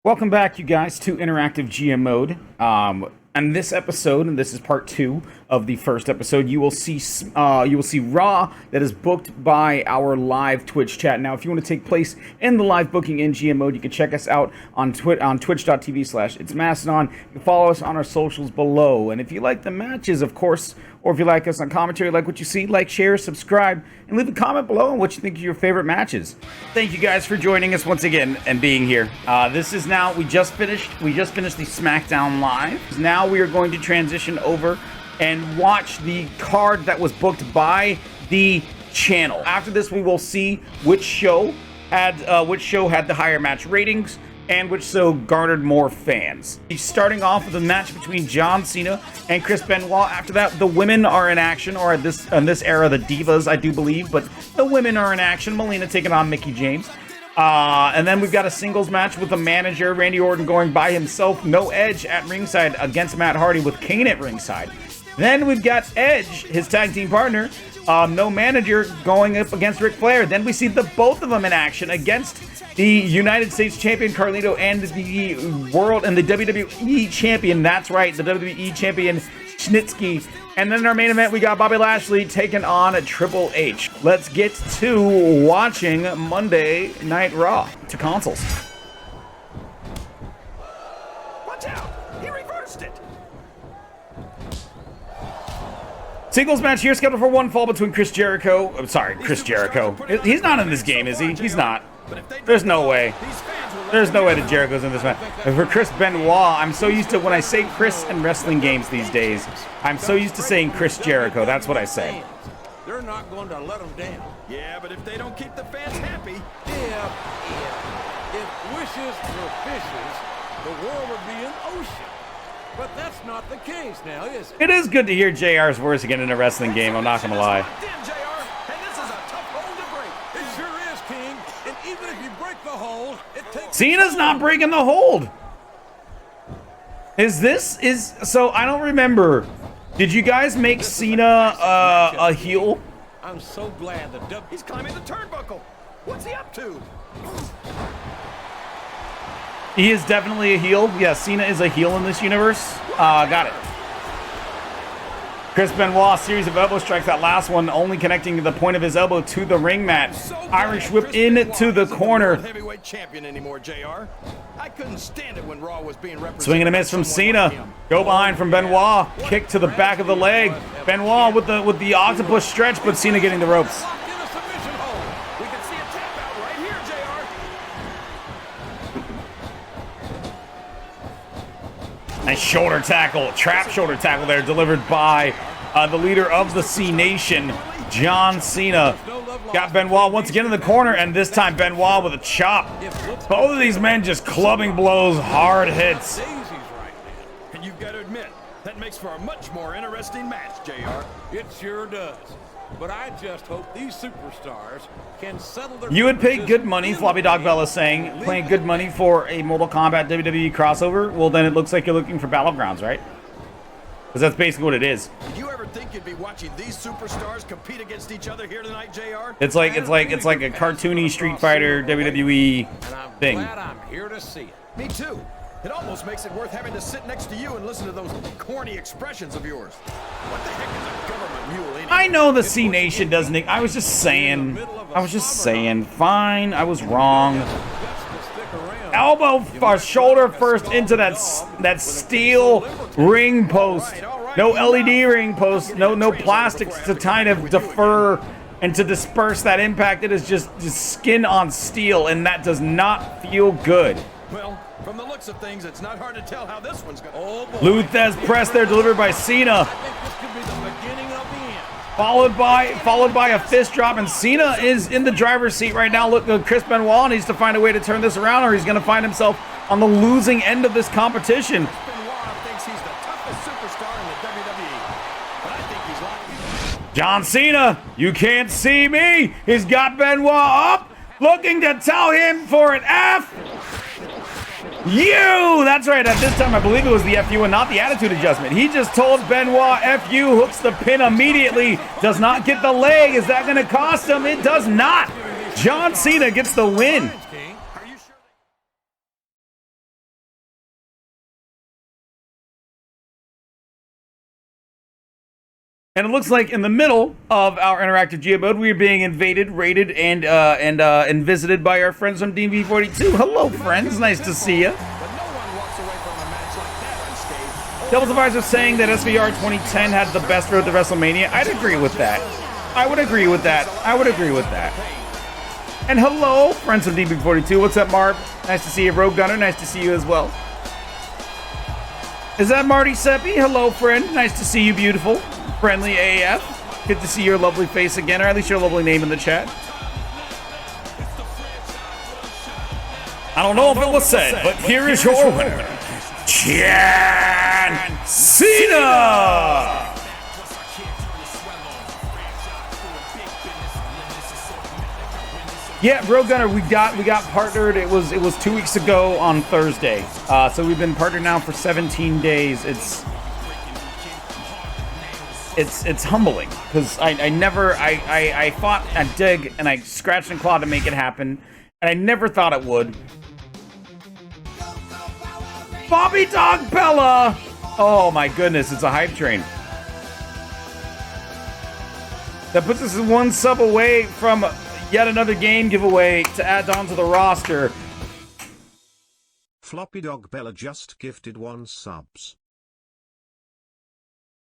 Welcome back, you guys, to Interactive GM Mode. And this episode, and this is part 2 of the first episode, you will see Raw that is booked by our live Twitch chat. Now, if you want to take place in the live booking in GM Mode, you can check us out on twitch.tv/itsmastodon. You can follow us on our socials below. And if you like the matches, of course, or if you like us on commentary, like what you see, like, share, subscribe, and leave a comment below on what you think of your favorite matches. Thank you guys for joining us once again and being here. This is now, we just finished the Smackdown Live. Now we are going to transition over and watch the card that was booked by the channel. After this, we will see which show had the higher match ratings and which show garnered more fans. Starting off with a match between John Cena and Chris Benoit. After that, the women are in action, or in this era, the Divas, I do believe, but the women are in action. Melina taking on Mickie James. And then we've got a singles match with the manager, Randy Orton, going by himself. No Edge at ringside against Matt Hardy with Kane at ringside. Then we've got Edge, his tag team partner, no manager, going up against Ric Flair. Then we see both of them in action against the United States champion Carlito and the world and the WWE champion. That's right, the WWE champion Snitzky. And then in our main event, we got Bobby Lashley taking on Triple H. Let's get to watching Monday Night Raw to consoles. Watch out! He reversed it. Singles match here scheduled for one fall between Chris Jericho. I'm sorry, Chris Jericho. He's not in this game, is he? He's not. There's no way. There's no way that Jericho's in this match. For Chris Benoit, I'm so used to, when I say Chris in wrestling games these days, I'm so used to saying Chris Jericho. That's what I say. They're not going to let them down. Yeah, but if they don't keep the fans happy. If wishes were fishes, the world would be an ocean. But that's not the case now, is it? It is good to hear JR's voice again in a wrestling game, I'm not going to lie. Cena's not breaking the hold. So I don't remember. Did you guys make Cena a heel? I'm so glad he's climbing the turnbuckle. What's he up to? He is definitely a heel. Yeah, Cena is a heel in this universe. Got it. Chris Benoit, series of elbow strikes. That last one only connecting the point of his elbow to the ring mat. Irish whip into the corner. Heavyweight champion anymore, JR. I couldn't stand it when Raw was being represented. Swing and a miss from Cena. Go behind from Benoit. Kick to the back of the leg. Benoit with the octopus stretch, but Cena getting the ropes. Nice shoulder tackle, trap shoulder tackle there, delivered by the leader of the C Nation, John Cena. Got Benoit once again in the corner, and this time Benoit with a chop. Both of these men just clubbing blows, hard hits. And you've got to admit, that makes for a much more interesting match, JR. It sure does. But I just hope these superstars can settle their... You would pay good money, Floppy Dog Bell is saying, paying good money for a Mortal Kombat WWE crossover? Well, then it looks like you're looking for Battlegrounds, right? Because that's basically what it is. Did you ever think you'd be watching these superstars compete against each other here tonight, JR? It's like a cartoony Street Fighter WWE thing. And I'm glad I'm here to see it. Me too. It almost makes it worth having to sit next to you and listen to those corny expressions of yours. What the heck is a government mule anyway? I know the C Nation doesn't. I was just saying. Fine, I was wrong. Elbow, shoulder first into that steel ring post. No LED ring post. No plastics to kind of defer and to disperse that impact. It is just skin on steel, and that does not feel good. Well, from the looks of things, it's not hard to tell how this one's going. Oh, Luthez press there, delivered by Cena. I think this could be the beginning of the end. Followed by a fist drop, and Cena is in the driver's seat right now. Look, Chris Benoit needs to find a way to turn this around, or he's going to find himself on the losing end of this competition. Benoit thinks he's the toughest superstar in the WWE, but I think he's lying. John Cena, you can't see me. He's got Benoit up, looking to tell him for an F. You! That's right, at this time I believe it was the FU and not the attitude adjustment. He just told Benoit FU, hooks the pin immediately, does not get the leg. Is that going to cost him? It does not. John Cena gets the win. And it looks like in the middle of our interactive geo mode, we are being invaded, raided, and visited by our friends from DV42. Hello, friends. Nice to see you. Devil's Advisor saying that SVR 2010 had the best road to WrestleMania. I'd agree with that. I would agree with that. I would agree with that. And hello, friends of DB42. What's up, Marv? Nice to see you, Rogue Gunner. Nice to see you as well. Is that Marty Seppi? Hello, friend. Nice to see you, beautiful. Friendly AF. Good to see your lovely face again, or at least your lovely name in the chat. I don't know if it was said, but here is your winner, John Cena! Yeah, Rogue Gunner, we got partnered. It was 2 weeks ago on Thursday. So we've been partnered now for 17 days. It's humbling because I fought and dig and I scratched and clawed to make it happen, and I never thought it would. Bobby Dog Bella! Oh my goodness, it's a hype train. That puts us one sub away from yet another game giveaway to add on to the roster. Floppy Dog Bella just gifted 1 subs.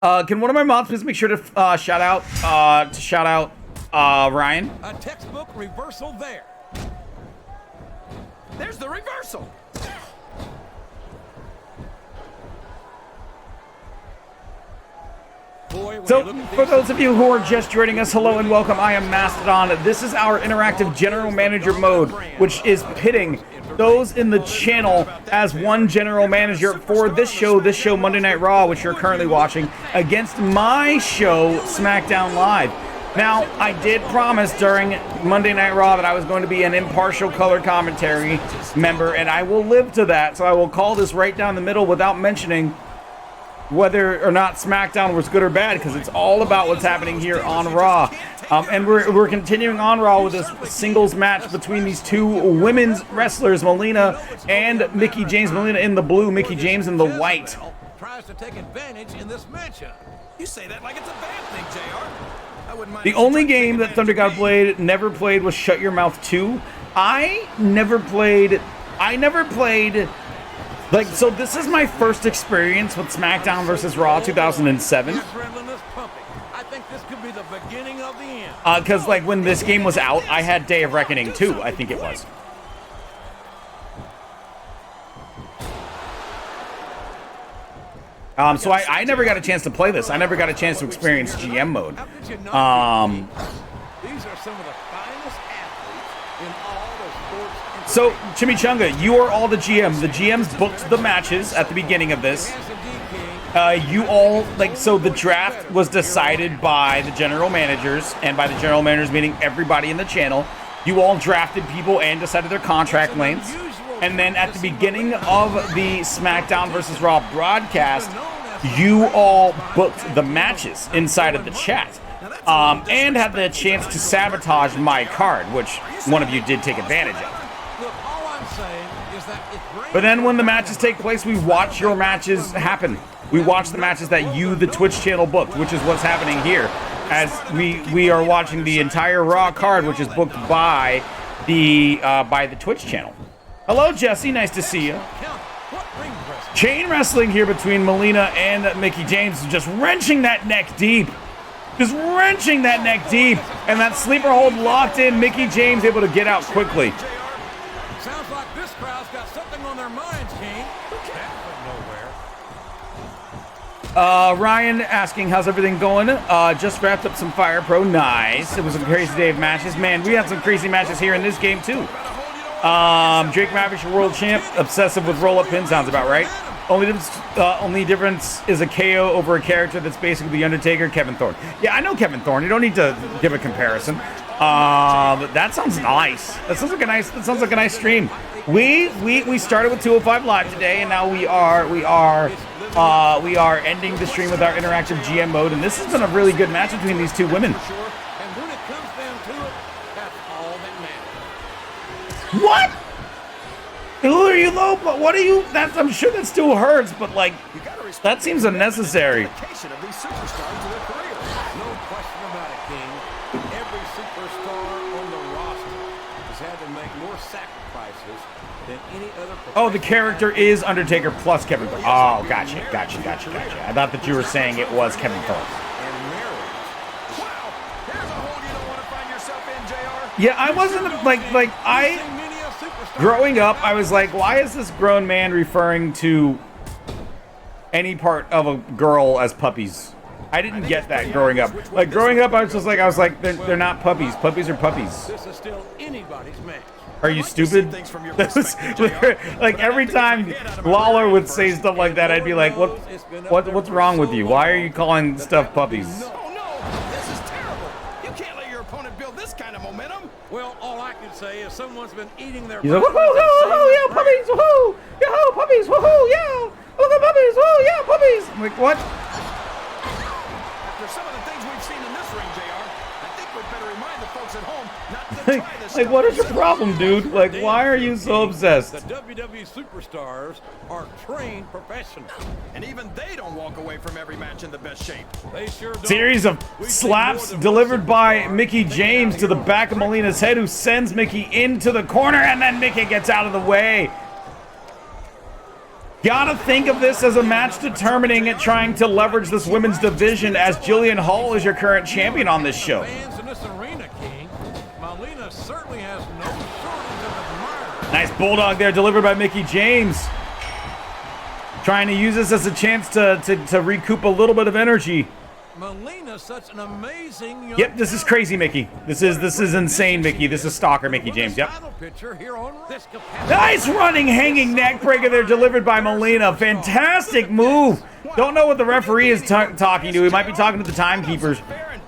Can one of my mods please make sure to shout out Ryan? A textbook reversal there. There's the reversal. Boy, So, for those of you who are just joining us, hello and welcome. I am Mastodon. This is our interactive general manager mode, which is pitting those in the channel as one general manager for this show Monday Night Raw, which you're currently watching, against my show, Smackdown Live. Now, I did promise during Monday Night Raw that I was going to be an impartial color commentary member, and I will live to that, so I will call this right down the middle without mentioning whether or not SmackDown was good or bad, because it's all about what's happening here on Raw. And we're continuing on Raw with this singles match between these two women's wrestlers, Melina and Mickie James. Melina in the blue, Mickie James in the white. Tries to take advantage in this matchup. You say that like it's a bad thing, JR. I wouldn't mind The if you only tried to game take that Thunder God never played was Shut Your Mouth 2. I never played. Like, so this is my first experience with Smackdown vs. Raw 2007. Adrenaline is pumping. I think this could be the beginning of the end. Because, like, when this game was out, I had Day of Reckoning 2, I think it was. So I never got a chance to play this. I never got a chance to experience GM mode. How could you not These are some of the finest athletes in all the sports. So, Chimichanga, you are all the GM. The GMs booked the matches at the beginning of this. You all, like, so the draft was decided by the general managers, and by the general managers meaning everybody in the channel. You all drafted people and decided their contract lengths. And then at the beginning of the SmackDown vs. Raw broadcast, you all booked the matches inside of the chat. And had the chance to sabotage my card, which one of you did take advantage of. But then when the matches take place, we watch your matches happen. We watch the matches that you, the Twitch channel, booked, which is what's happening here. As we are watching the entire Raw card, which is booked by the Twitch channel. Hello, Jesse. Nice to see you. Chain wrestling here between Melina and Mickie James, just wrenching that neck deep. Just wrenching that neck deep. And that sleeper hold locked in. Mickie James able to get out quickly. Sounds like this crowd's got something on their minds, Kane. Ryan asking, how's everything going? Just wrapped up some Fire Pro. Nice. It was a crazy day of matches. Man, we had some crazy matches here in this game, too. Drake Mavish, world champ, obsessive with roll-up pin. Sounds about right. Only difference is a KO over a character that's basically the Undertaker, Kevin Thorne. Yeah, I know Kevin Thorne. You don't need to give a comparison. That sounds nice. That sounds like a nice stream. We started with 205 Live today, and now we are ending the stream with our interactive GM mode, and this has been a really good match between these two women. What? Who are you low? But what are you? I'm sure that still hurts, but like, that seems unnecessary. sacrifices than any other. Oh, the character is Undertaker plus Kevin Phillips. Oh, gotcha. I thought that you were saying it was Kevin Phillips. And marriage. Wow, here's a hole you don't want to find yourself in, JR. Yeah, I wasn't growing up, I was like, why is this grown man referring to any part of a girl as puppies? I didn't get that growing up. Like growing up, I was like, they're not puppies. Puppies are puppies. This is still anybody's match. Are you stupid? That was, like every time Lawler would say stuff like that, I'd be like, what's wrong with you? Why are you calling stuff puppies? Oh no, this is terrible. You can't let your opponent build this kind of momentum. Well, all I can say is someone's been eating their. He's like, woohoo, woohoo, yeah, puppies, woohoo, yeah, puppies, woohoo, yeah, look at puppies, woohoo, yeah, puppies. I'm like, what? After some of the things we've seen in this ring, JR, I think we'd better remind the folks at home not to try this. Like, what is your problem, dude? Like, why are you so obsessed? The WWE superstars are trained professionals. And even they don't walk away from every match in the best shape. They sure don't. Series of slaps delivered by Mickie James to the back of Melina's head, who sends Mickie into the corner, and then Mickie gets out of the way. Gotta think of this as a match determining it, trying to leverage this women's division, as Jillian Hall is your current champion on this show. Fans in this arena, King. Melina certainly has no shortage of admirers. Nice bulldog there, delivered by Mickie James. Trying to use this as a chance to recoup a little bit of energy. Melina's such an amazing young Yep, this is crazy, Mickie. This is insane, Mickie. This is stalker Mickie James. Yep. Nice running hanging neck breaker there, delivered by Melina. Fantastic move. Don't know what the referee is talking to. He might be talking to the timekeepers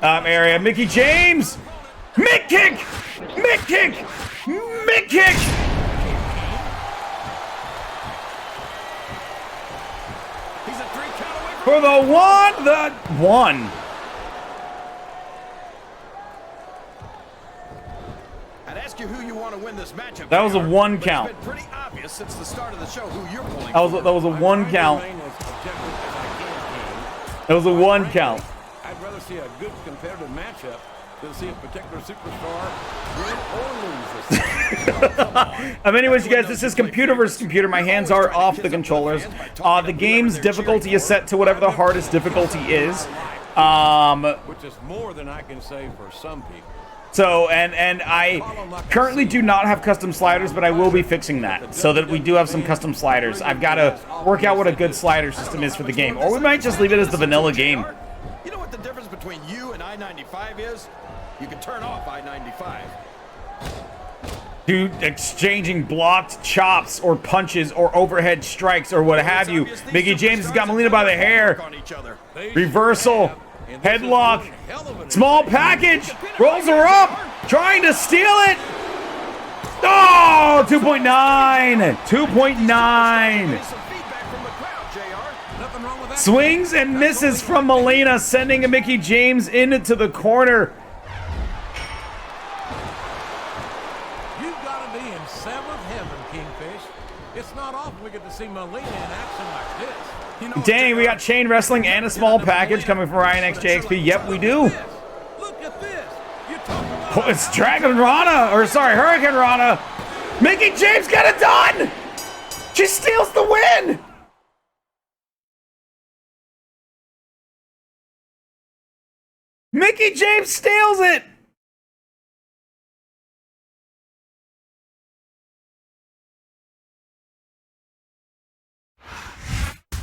area. Mickie James. Mick kick. Mick kick. Mick kick. For the one. I'd ask you who you want to win this matchup. That was a one count. It's been pretty obvious since the start of the show who you're pulling. That was a one count. That was a one count. I'd rather see a good competitive matchup than see a particular superstar win or lose. Anyways, you guys, this is computer versus computer. My hands are off the controllers. The game's difficulty is set to whatever the hardest difficulty is. Which is more than I can say for some people. So, and I currently do not have custom sliders, but I will be fixing that so that we do have some custom sliders. I've got to work out what a good slider system is for the game, or we might just leave it as the vanilla game. You know what the difference between you and I-95 is? You can turn off I-95. Dude, exchanging blocked chops or punches or overhead strikes or what have you. Mickie James has got Melina by the hair. Reversal. Headlock. Small package. Rolls her up. Trying to steal it. Oh, 2.9. 2.9. Swings and misses from Melina, sending a Mickie James into the corner. It's not often we get to see Melina in action like this. You know, dang, we got chain wrestling and a small package coming from Ryan XJXP. Yep, we do. Look at this. You talk about it's Dragon Rana, or sorry, Hurricane Rana. Mickie James got it done. She steals the win. Mickie James steals it.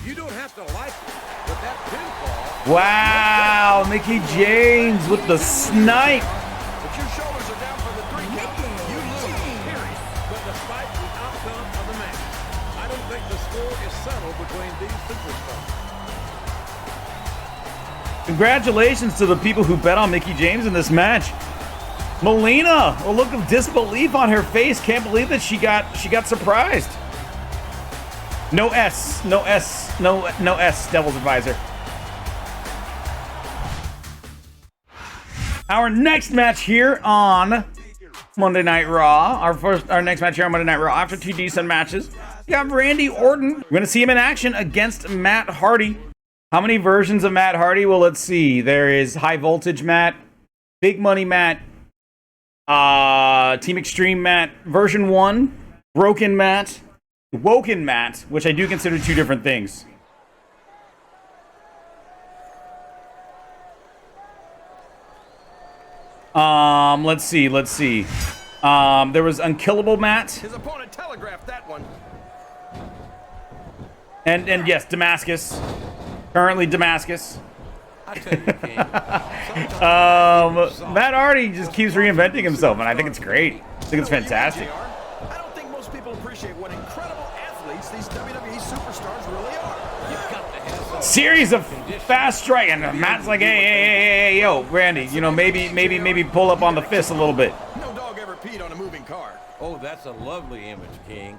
You don't have to like it, but that pinfall. Wow, Mickie James with the snipe. But your shoulders are down for the 3 count. You lose, period. But despite the outcome of the match, I don't think the score is settled between these superstars. Congratulations to the people who bet on Mickie James in this match. Melina, a look of disbelief on her face. Can't believe that she got surprised. No S, no S, no S, Devil's Advisor. Our next match here on Monday Night Raw. Our next match here on Monday Night Raw. After 2 decent matches, we got Randy Orton. We're going to see him in action against Matt Hardy. How many versions of Matt Hardy? Well, let's see. There is High Voltage Matt, Big Money Matt, Team Extreme mat version 1, broken mat, woken mat, which I do consider two different things. Let's see. There was unkillable mat. His opponent telegraphed that one. And yes, Damascus. Currently Damascus. I tell you, King. Matt Hardy just keeps reinventing himself, and I think it's great. I think it's fantastic. I don't think most people appreciate what incredible athletes these WWE superstars really are. You've got to have some Series of fast strike, and Matt's like, hey, yo, Randy, you know, maybe pull up on the fist a little bit. No dog ever peed on a moving car. Oh, that's a lovely image, King.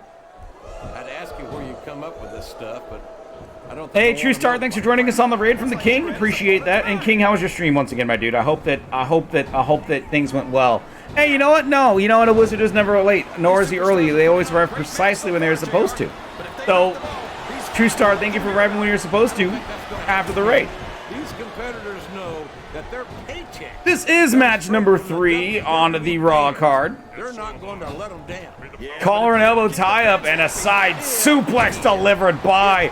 I'd ask you where you come up with this stuff, but I don't think Hey, True Star, thanks for joining us on the raid from the King. Appreciate that. And King, how was your stream once again, my dude? I hope that things went well. Hey, you know what? No, you know what? A wizard is never late, nor is he early. They always arrive precisely when they're supposed to. So, True Star, thank you for arriving when you're supposed to after the raid. These competitors know that their paycheck. This is match number 3 on the Raw card. They're not going to let them down. Collar and elbow tie-up and a side suplex delivered by...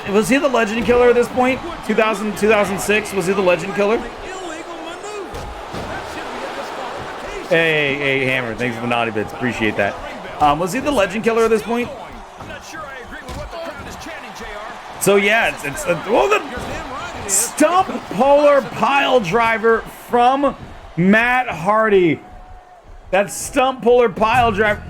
Was he the Legend Killer at this point? 2006, was he the Legend Killer? Illegal maneuver. That should be a disqualification. Hey, Hammer, thanks for the naughty bits. Appreciate that. Was he the Legend Killer at this point? I'm not sure I agree with what the crowd is chanting, JR. So yeah, it's well, the You're damn right it is. stump polar pile driver from Matt Hardy. That stump puller pile driver.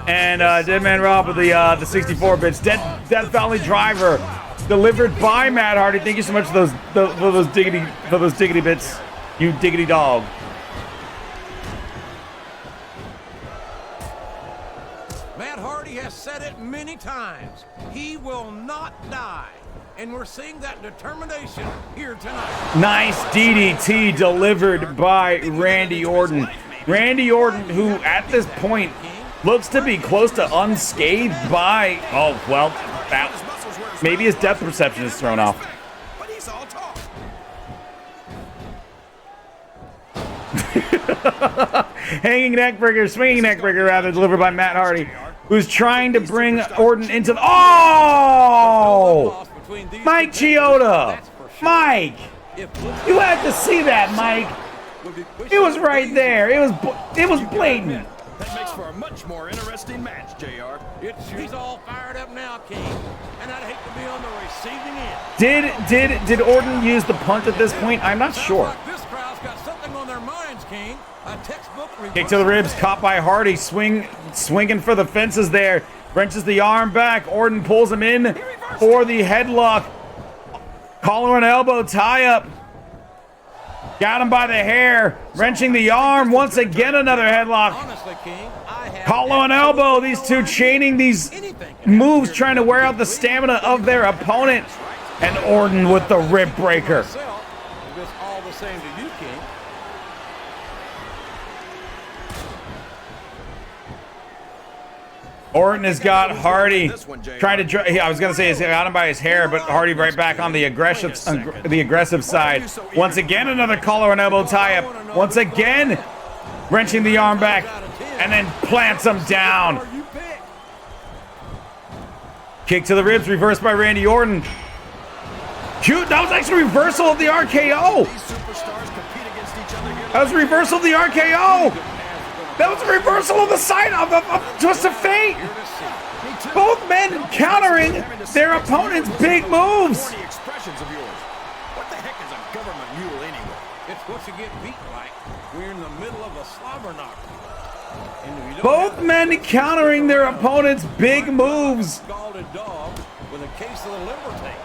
And Dead Man Rob with the 64 bits. Death Valley driver delivered by Matt Hardy. Thank you so much for those diggity bits, you diggity dog. Matt Hardy has said it many times. He will not die. And we're seeing that determination here tonight. Nice DDT delivered by Randy Orton. Randy Orton, who at this point looks to be close to unscathed by, oh, well, that, maybe his depth perception is thrown off. But he's all talk. Hanging neckbreaker, swinging neckbreaker, rather, delivered by Matt Hardy, who's trying to bring Orton into the, oh! Mike Chioda! Mike! You had to see that, Mike! It was right there. It was blatant. That makes for a much more interesting match, JR. He's all fired up now, King. And I'd hate to be on the receiving end. Did Orton use the punt at this point? I'm not sure. Like this crowd's got something on their minds, King. A textbook Kick to the ribs, caught by Hardy, swinging for the fences there. Wrenches the arm back. Orton pulls him in for the headlock. Collar and elbow tie up. Got him by the hair. Wrenching the arm. Once again, another headlock. Honestly, King, Collar and elbow. These two chaining these moves, trying to wear out the stamina of their opponent. And Orton with the rib breaker. If it's all the same to you, King. Orton has got Hardy trying to. I was gonna say he's got him by his hair, but Hardy right back on the aggressive side. Once again, another collar and elbow tie-up. Once again, wrenching the arm back, and then plants him down. Kick to the ribs, reversed by Randy Orton. Cute. That was actually a reversal of the RKO. That was a reversal of the RKO. That was a reversal of the side of Twist of Fate. Both men countering their opponent's big moves. What the heck is a government mule anyway? It's what you get beat like. We're in the middle of a slobber knocker. And if you don't Both have men countering their opponent's big moves. scalded dog with a case of the liver tape.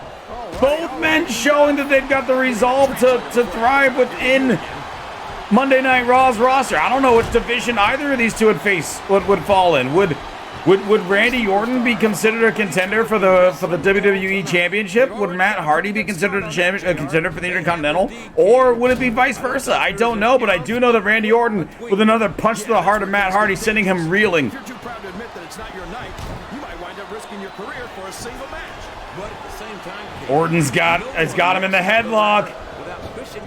Both men showing that they've got the resolve to thrive within Monday Night Raw's roster. I don't know which division either of these two would fall in. Would Randy Orton be considered a contender for the WWE Championship? Would Matt Hardy be considered a contender for the Intercontinental? Or would it be vice versa? I don't know, but I do know that Randy Orton, with another punch to the heart of Matt Hardy, sending him reeling. If you're too proud to admit that it's not your night, you might wind up risking your career for a single match. But at the same time, King, Orton's got him in the headlock.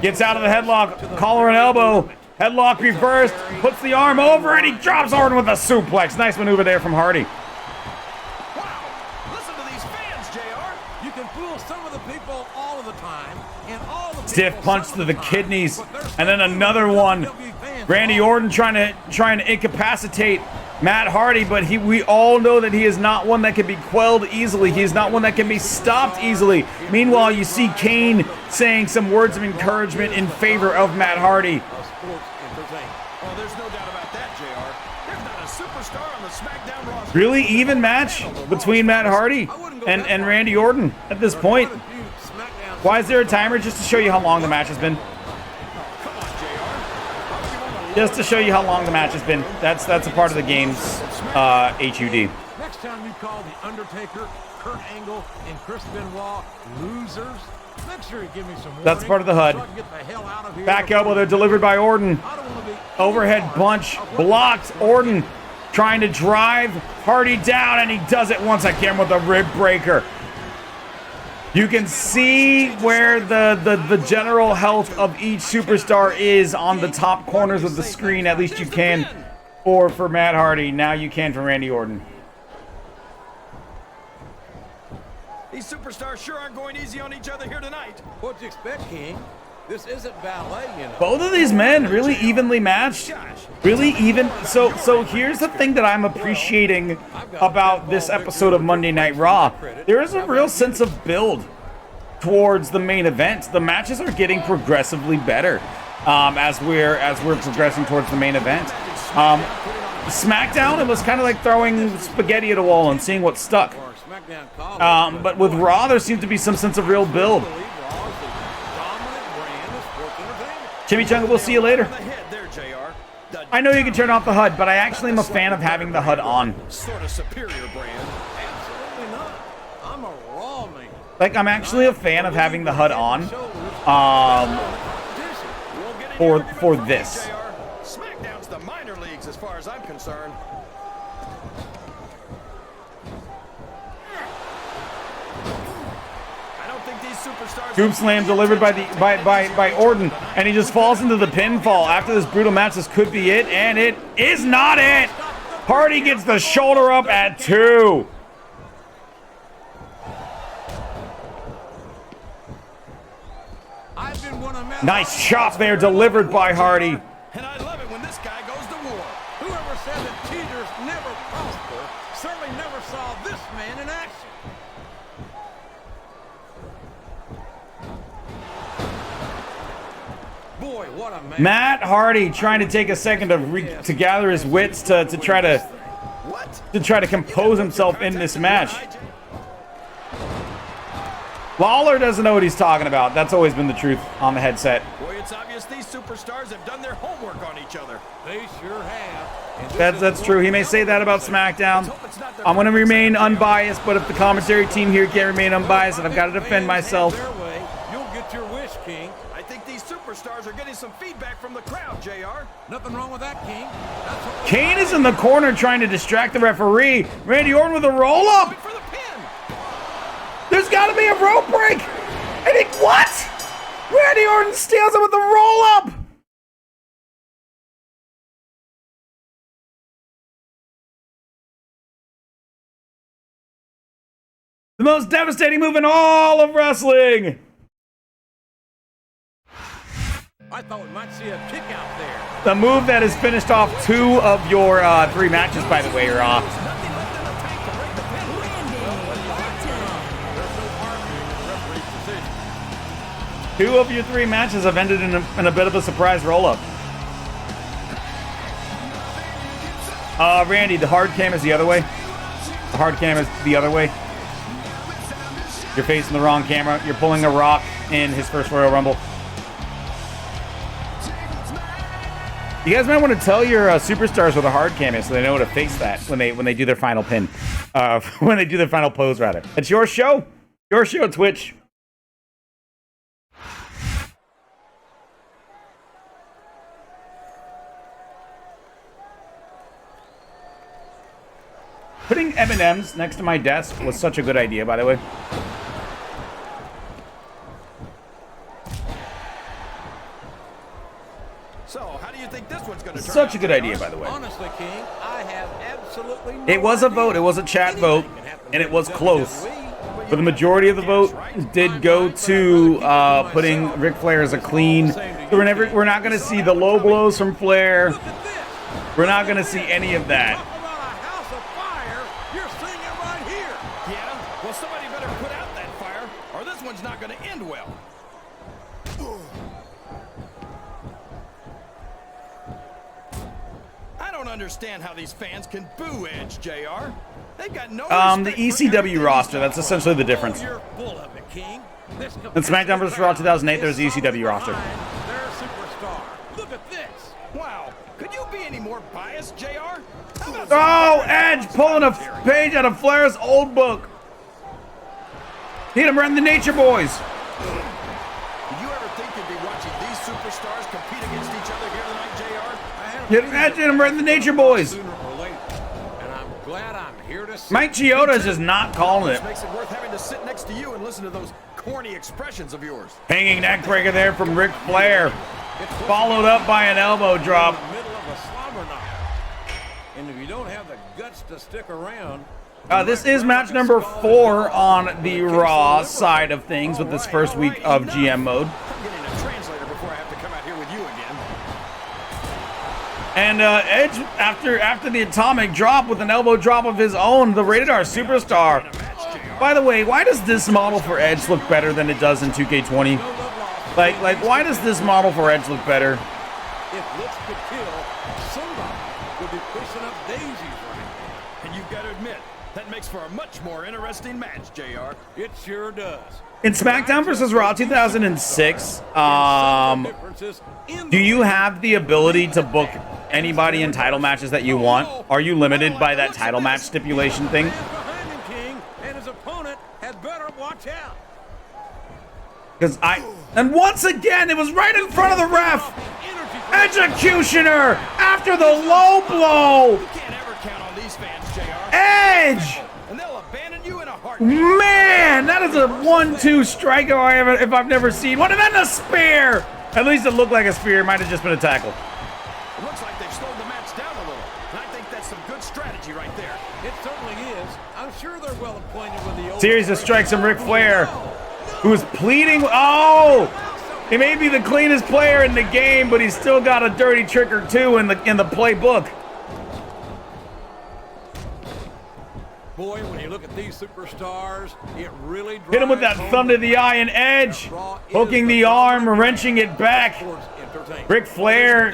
Gets out of the headlock, collar and elbow. Headlock reversed, puts the arm over, and he drops Orton with a suplex. Nice maneuver there from Hardy. Wow! Listen to these fans, JR. You can fool some of the people all of the time, and all the Stiff people punch some to of the time, kidneys, but there's and then some another one. WWE fans Randy all Orton trying to incapacitate Matt Hardy, but we all know that he is not one that can be quelled easily. He is not one that can be stopped easily. Meanwhile, you see Kane saying some words of encouragement in favor of Matt Hardy. of sports entertainment. Oh, there's no doubt about that, JR. There's not a superstar on the Smackdown roster. Really even match between Matt Hardy and Randy Orton at this point. Why is there a timer? Just to show you how long the match has been. Come on, JR. Just to show you how long the match has been. That's a part of the game's HUD. Next time you call The Undertaker, Kurt Angle, and Chris Benoit losers, make sure you give me some warning. That's part of the HUD. So I can get the hell out of here. Back elbow there delivered by Orton. I don't want to be Overhead punch blocked. Orton trying to drive Hardy down, and he does it once again with a rib breaker. You can see where the general health of each superstar is on the top corners of the screen. At least you can for Matt Hardy. Now you can for Randy Orton. These superstars sure aren't going easy on each other here tonight. What'd you expect, King? This isn't ballet, you know. Both of these men really evenly matched. Really even. So here's the thing that I'm appreciating about this episode of Monday Night Raw. There is a real sense of build towards the main event. The matches are getting progressively better as we're progressing towards the main event. SmackDown, it was kind of like throwing spaghetti at a wall and seeing what stuck. Or SmackDown Carlito. But with Raw, there seems to be some sense of real build. I believe Raw is the dominant brand of sports entertainment. Chimichanga, we'll see you later. On the head there, JR. The I know you can turn off the HUD, but I actually am a fan of having the HUD on. sort of superior brand. Absolutely not. I'm a Raw man. Like, I'm actually a fan of having the HUD on We'll get into your for argument this. JR. SmackDown's the minor leagues as far as I'm concerned. I don't think these superstars. Scoop slam delivered by Orton, and he just falls into the pinfall. After this brutal match, this could be it, and it is not it. Hardy gets the shoulder up at 2. I've been one of Matt Nice Hardy's chop there delivered by Hardy. And I love it when this guy goes to war. Whoever said that cheaters never prosper certainly never saw this man in action. Boy, what a man. Matt Hardy trying to take a second to gather his wits to try to compose himself in this match. Lawler doesn't know what he's talking about. That's always been the truth on the headset. Boy, it's obvious these superstars have done their homework on each other. They sure have. And this That's is true. one He may say that about SmackDown. Hope it's not their I'm going to fault. remain unbiased, but if the commentary team here can't remain unbiased, then I've got to defend myself. Their way, you'll get your wish, King. I think these superstars are getting some feedback from the crowd, JR. Nothing wrong with that, King. That's what we Kane is in the corner trying to distract the referee. Randy Orton with a roll-up. For the pin. There's got to be a rope break. And he, what? Randy Orton steals it with the roll-up. The most devastating move in all of wrestling. I thought we might see a kick out there. The move that has finished off 2 of your 3 matches, by the way, Raw. Nothing left in the tank to break the pin. There's no arguing with the referee's decision. 2 of your 3 matches have ended in a bit of a surprise roll-up. Randy, the hard cam is the other way. The hard cam is the other way. You're facing the wrong camera. You're pulling a Rock in his first Royal Rumble. You guys might want to tell your superstars where the hard cam is so they know how to face that when they do their final pin. When they do their final pose, rather. It's your show. Your show, Twitch. Putting M&Ms next to my desk was such a good idea, by the way. such a good idea, by the way. Honestly, King, I have absolutely no It was a idea. vote. It was a chat Anything vote, can happen and it in was close. WWE. But the majority of the vote did go to putting Ric Flair as a clean. So we're not going to see the low blows from Flair. Look at this. We're not going to see any of that. Talk about a house of fire. You're seeing it right here. Yeah? Well, somebody better put out that fire, or this one's not going to end well. I don't understand how these fans can boo Edge, JR. They've got no The respect for ECW everything roster, he's that's done. essentially the difference. Oh, you're full of it, King. This In SmackDown vs. Raw 2008, there was the ECW roster. Their superstar. Look at this. Wow. Could you be any more biased, JR? How about Oh, Edge pulling a page out of Flair's old book. Hit him right in the Nature Boys. Did you ever think you'd be watching these superstars compete against each other here tonight, JR? Hit him right in the Nature Boys. Sooner or later. And I'm glad I'm here to see. Mike Chioda's just not calling it. Which makes it worth having to sit next to you and listen to those corny expressions of yours. Hanging neck breaker there from Ric Flair. Followed up by an elbow drop. In the middle of a slobber knocker. And if you don't have the guts to stick around. This is match number 4 on the Raw side of things with this first week of GM mode. I'm getting a translator before I have to come out here with you again. And Edge, after the atomic drop with an elbow drop of his own, the Rated R Superstar. By the way, why does this model for Edge look better than it does in 2K20? Like, why does this model for Edge look better? If looks could kill, somebody would be pushing up daisies right now. And you've got to admit, that makes for a much more interesting match, JR. It sure does. In SmackDown vs. Raw 2006, do you have the ability to book anybody in title matches that you want? Are you limited by that title match stipulation thing? Behind him, King, and his opponent had better watch out. And once again, it was right in front of the ref. Executioner after the low blow. You can't ever count on these fans, JR. Edge. And they'll abandon you in a heartbeat. Man, that is a 1-2 strike if I've never seen one. And then a spear. At least it looked like a spear. It might have just been a tackle. It looks like they've slowed the match down a little. And I think that's some good strategy right there. It certainly is. I'm sure they're well acquainted with the old Series of strikes from Ric Flair, who is pleading. Oh, he may be the cleanest player in the game, but he's still got a dirty trick or two in the playbook. Boy, when you look at these superstars, it really drives Hit him with that home thumb to the eye and Edge, hooking the arm, wrenching it back. Ric Flair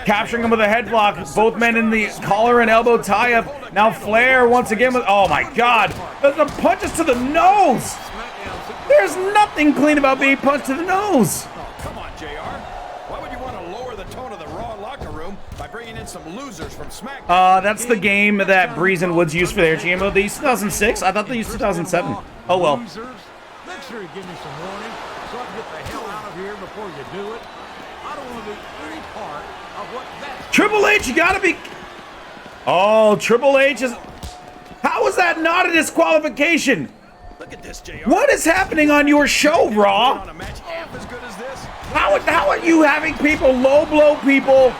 capturing him with a headlock. Both men in the collar and elbow tie-up. Now Flair once again with, oh my God, the punches to the nose. There's nothing clean about being punched to the nose. Oh, come on, JR. Why would you want to lower the tone of the Raw locker room by bringing in some losers from SmackDown? That's the game that Breeze and Woods used for their GM mode. They used 2006. I thought they used 2007. Oh well. Make sure you give me some warning so I can get the hell out of here before you do it. I don't want to be any part of what that's... Triple H, you gotta be. Oh, Triple H is. How is that not a disqualification? Look at this, JR. What is happening on your show, Raw? On a match half as good as this? How are you having people low blow people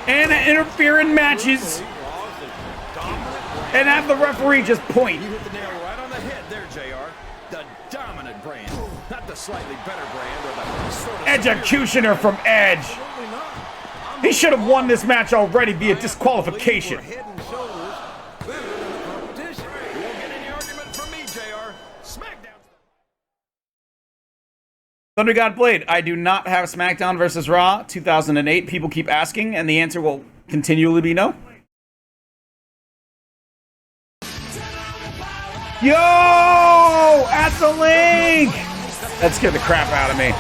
and interfere in matches and have the referee just point? You hit the nail right on the head there, JR. The dominant brand, not the slightly better brand or the sort of... Executioner from Edge. He should have won this match already via disqualification. Head and shoulders better than the competition. You won't get any argument from me, JR. SmackDown. Thunder God Blade, I do not have SmackDown vs. Raw 2008. People keep asking, and the answer will continually be no. Yo! At the link! That scared the crap out of me.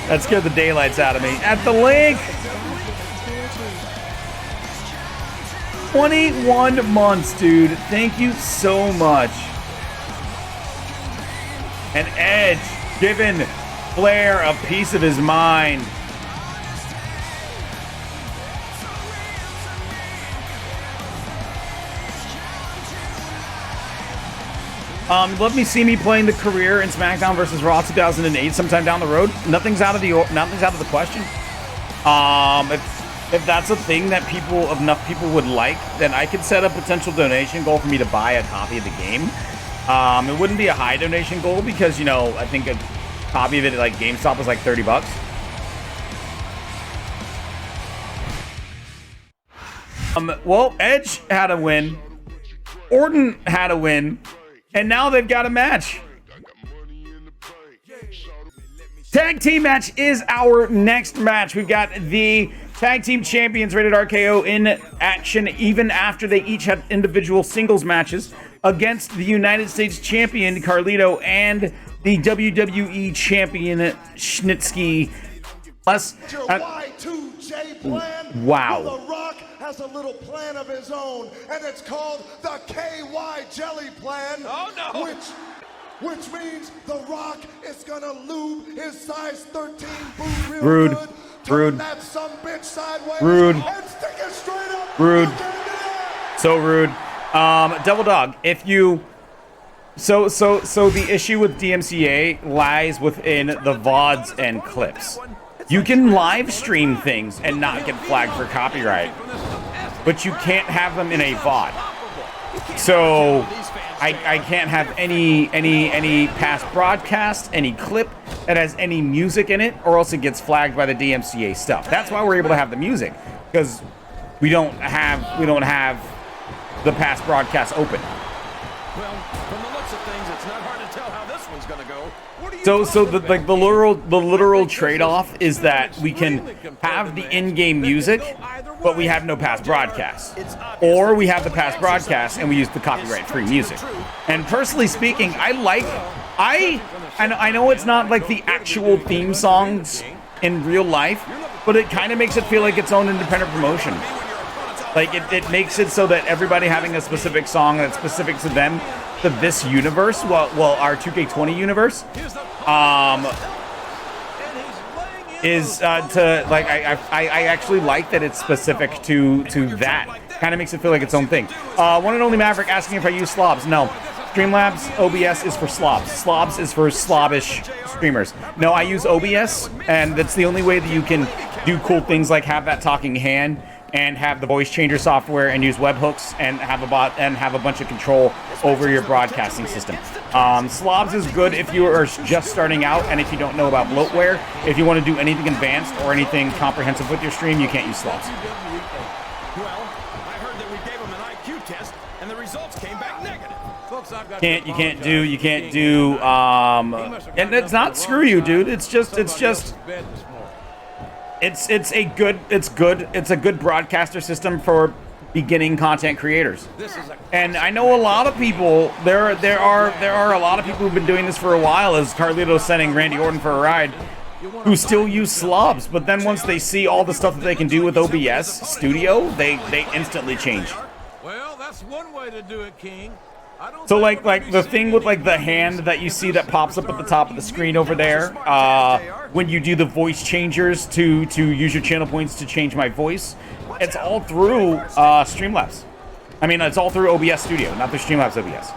That scared the daylights out of me. At the link! 21 months, dude. Thank you so much. And Edge giving Flair a piece of his mind. Let me see me playing the career in SmackDown vs. Raw 2008 sometime down the road. Nothing's out of the question. If that's a thing that enough people would like, then I could set a potential donation goal for me to buy a copy of the game. It wouldn't be a high donation goal because, you know, I think a copy of it at like GameStop was like $30. Well, Edge had a win. Orton had a win. And now they've got a match. Tag team match is our next match. We've got the tag team champions Rated RKO in action even after they each had individual singles matches against the United States champion Carlito and the WWE champion Snitzky. Wow. The Rock has a little plan of his own, and it's called the KY Jelly Plan. Oh no! Which means The Rock is gonna lube his size 13 boot real Rude. good. Rude. That some bitch sideways. Rude. And stick it straight up. Rude. So rude. Double Dog, if you... So the issue with DMCA lies within the VODs and clips. You can live stream things and not get flagged for copyright, but you can't have them in a VOD. So I can't have any past broadcast, any clip that has any music in it, or else it gets flagged by the DMCA stuff. That's why we're able to have the music, because we don't have the past broadcast open. Well, from the looks of things, it's not hard to tell how this one's gonna go. So the literal trade-off is that we can have the in-game music, but we have no past broadcasts, or we have the past broadcasts and we use the copyright-free music. And personally speaking, I know it's not like the actual theme songs in real life, but it kind of makes it feel like its own independent promotion. Like it makes it so that everybody having a specific song that's specific to them, to this universe, well our 2K20 universe, is to like I actually like that it's specific to that. Kind of makes it feel like its own thing. One and only Maverick asking if I use slobs. No. Streamlabs OBS is for slobs. Slobs is for slobbish streamers. No, I use OBS, and that's the only way that you can do cool things like have that talking hand and have the voice changer software and use webhooks and have a bot and have a bunch of control over your broadcasting system. Slobs is good if you are just starting out and if you don't know about bloatware. If you want to do anything advanced or anything comprehensive with your stream, you can't use slobs. Well, I heard that we gave him an IQ test, and the results came back negative. You can't do and it's not screw you, dude. It's a good broadcaster system for beginning content creators. And I know a lot of people, there are a lot of people who've been doing this for a while, as Carlito sending Randy Orton for a ride, who still use slobs, but then once they see all the stuff that they can do with OBS Studio, they instantly change. Well, that's one way to do it, King. So like the thing with like the hand that you see that pops up at the top of the screen over there, when you do the voice changers to use your channel points to change my voice, it's all through Streamlabs. I mean, it's all through OBS Studio, not the Streamlabs OBS.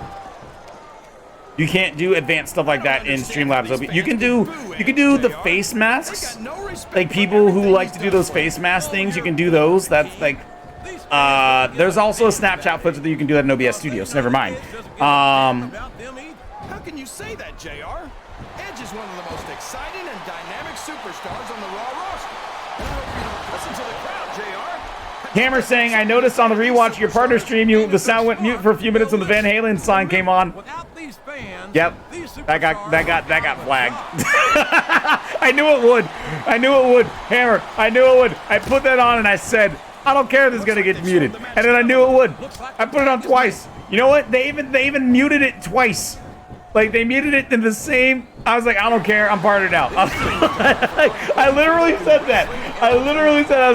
You can't do advanced stuff like that in Streamlabs OBS. You can do the face masks, like people who like to do those face mask things. You can do those. That's like. There's also a Snapchat footage that you can do that in OBS Studio, so never mind. How can you say that, JR? Edge is one of the most exciting and dynamic superstars on the Raw roster. And I hope you don't listen to the crowd, JR. Hammer saying, I noticed on the rewatch of your partner stream, the sound went mute for a few minutes when the Van Halen sign came on. Yep, that got flagged. I knew it would. Hammer, I knew it would. I put that on and I said, I don't care if it's gonna get muted. And then I knew it would. I put it on twice. You know what? They even muted it twice. Like they muted it in the same. I was like, I don't care. I'm parted out. I literally said that. I was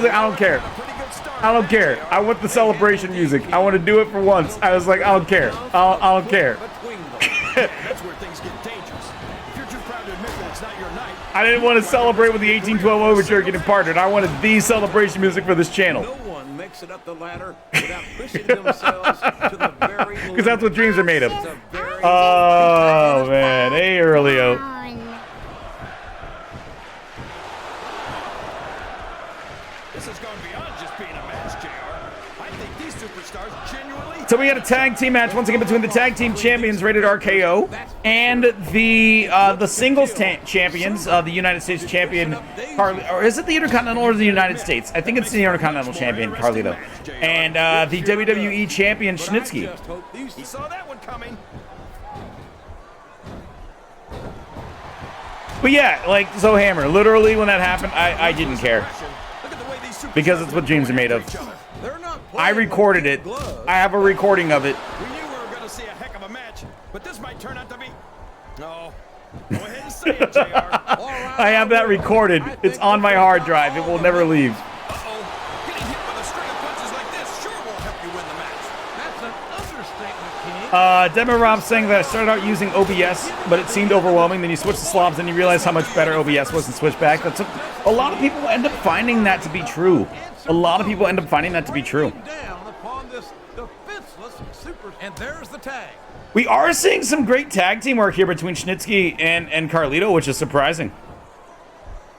like, I don't care. I don't care. I want the celebration music. I want to do it for once. I was like, I don't care. I don't care. That's where things get dangerous. If you're too proud to admit that it's not your night. I didn't want to celebrate with the 1812 overture getting parted. I wanted the celebration music for this channel. No one makes it up the ladder without pushing themselves to the very Because that's what dreams are made of. the very Oh, man. Hey, Earlio. This has gone beyond just being a match, JR. I think these superstars genuinely... So we had a tag team match once again between the tag team champions, rated RKO, and the singles champions, the United States champion, or is it the Intercontinental or the United States? I think it's the Intercontinental champion, Carlito, and the WWE champion, Snitzky. He saw that one coming. But yeah, like, so Hammer, literally when that happened, I didn't care. Because it's what dreams are made of. I recorded it. I have a recording of it. We knew we were going to see a heck of a match, but this might turn out to be... No. Go ahead and say it, JR. I have that recorded. It's on my hard drive. It will never leave. Uh-oh. Getting hit with a string of punches like this sure will help you win the match. That's an understatement, King. Demo Rob saying that I started out using OBS, but it seemed overwhelming. Then you switch to slobs and you realize how much better OBS was and switch back. That's a lot of people end up finding that to be true. A lot of people end up finding that to be true. Down upon this defenseless super, and there's the tag. We are seeing some great tag team work here between Snitzky and Carlito, which is surprising.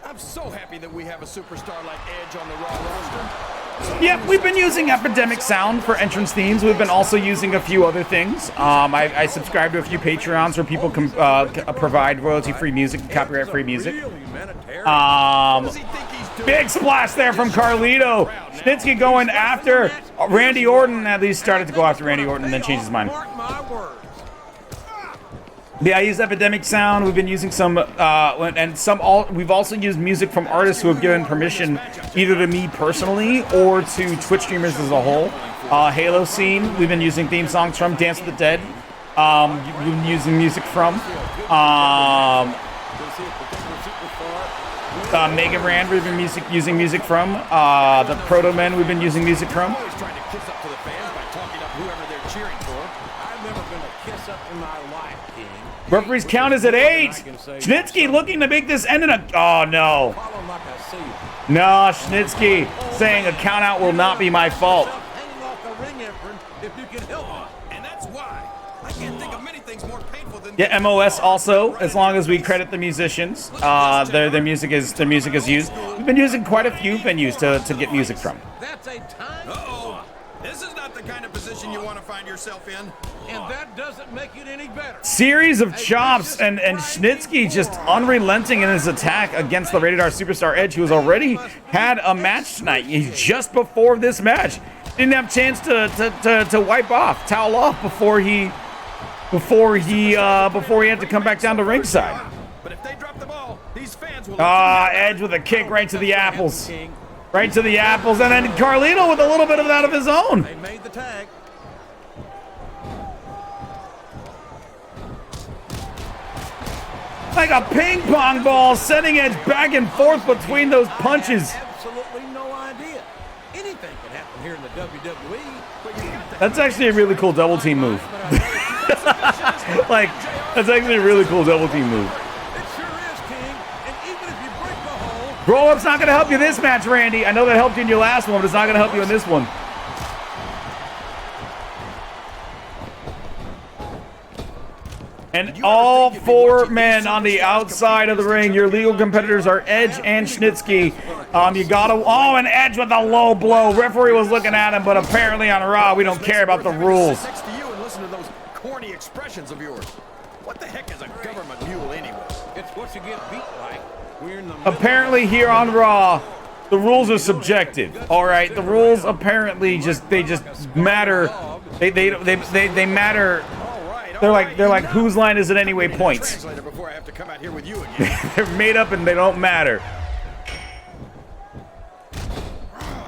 I'm so happy that we have a superstar like Edge on the Raw roster. Yeah, we've been using Epidemic Sound for entrance themes. We've been also using a few other things. I subscribe to a few Patreons where people can provide royalty-free music, copyright-free music. Big splash there from Carlito. Snitzky going after Randy Orton. At least started to go after Randy Orton and then changed his mind. Mark my words. Yeah, I use Epidemic Sound. We've been using some, we've also used music from artists who have given permission either to me personally or to Twitch streamers as a whole. Halo Scene, we've been using theme songs from. Dance with the Dead, we've been using music from. Mega Brand, we've been using music from. The Proto Men, we've been using music from. Always trying to kiss up to the fans by talking up whoever they're cheering for. I've never been a kiss up in my life, King. Referee's count is at 8. Snitzky looking to make this end in a... Oh, no. Follow 'em like I see 'em. No, Snitzky saying a count out will not be my fault. Hanging off the ring apron if you can help it. And that's why. I can't think of many things more painful than... Yeah, MOS also, as long as we credit the musicians, their music is used. We've been using quite a few venues to get music from. That's a time. Uh-oh. This is not the kind of position you want to find yourself in. And that doesn't make it any better. Series of chops and Snitzky just unrelenting in his attack against the Rated R Superstar Edge, who has already had a match tonight. He's just before this match. Didn't have a chance to wipe off, towel off before he had to come back down to ringside. But if they drop the ball, these fans will... Edge with a kick right to the apples. Right to the apples, and then Carlito with a little bit of that of his own. They made the tag. Like a ping pong ball, sending Edge back and forth between those punches. I have absolutely no idea. Anything can happen here in the WWE. That's actually a really cool double team move. Like, that's actually a really cool double team move. It sure is, King. And even if you break the hole, Roll-up's not going to help you this match, Randy. I know that helped you in your last one, but it's not going to help you in this one. And all 4 men on the outside of the ring. Your legal competitors are Edge and Snitzky. You gotta... Oh, and Edge with a low blow. Referee was looking at him, but apparently on Raw, we don't care about the rules. Next to you and listen to those corny expressions of yours. What the heck is a government mule anyway? it's what you get beat like. We're in the Apparently here on Raw, the rules are subjective. All right, the rules apparently just matter. They matter. They're like whose line is it anyway points. Before I have to come out here with you again. They're made up and they don't matter.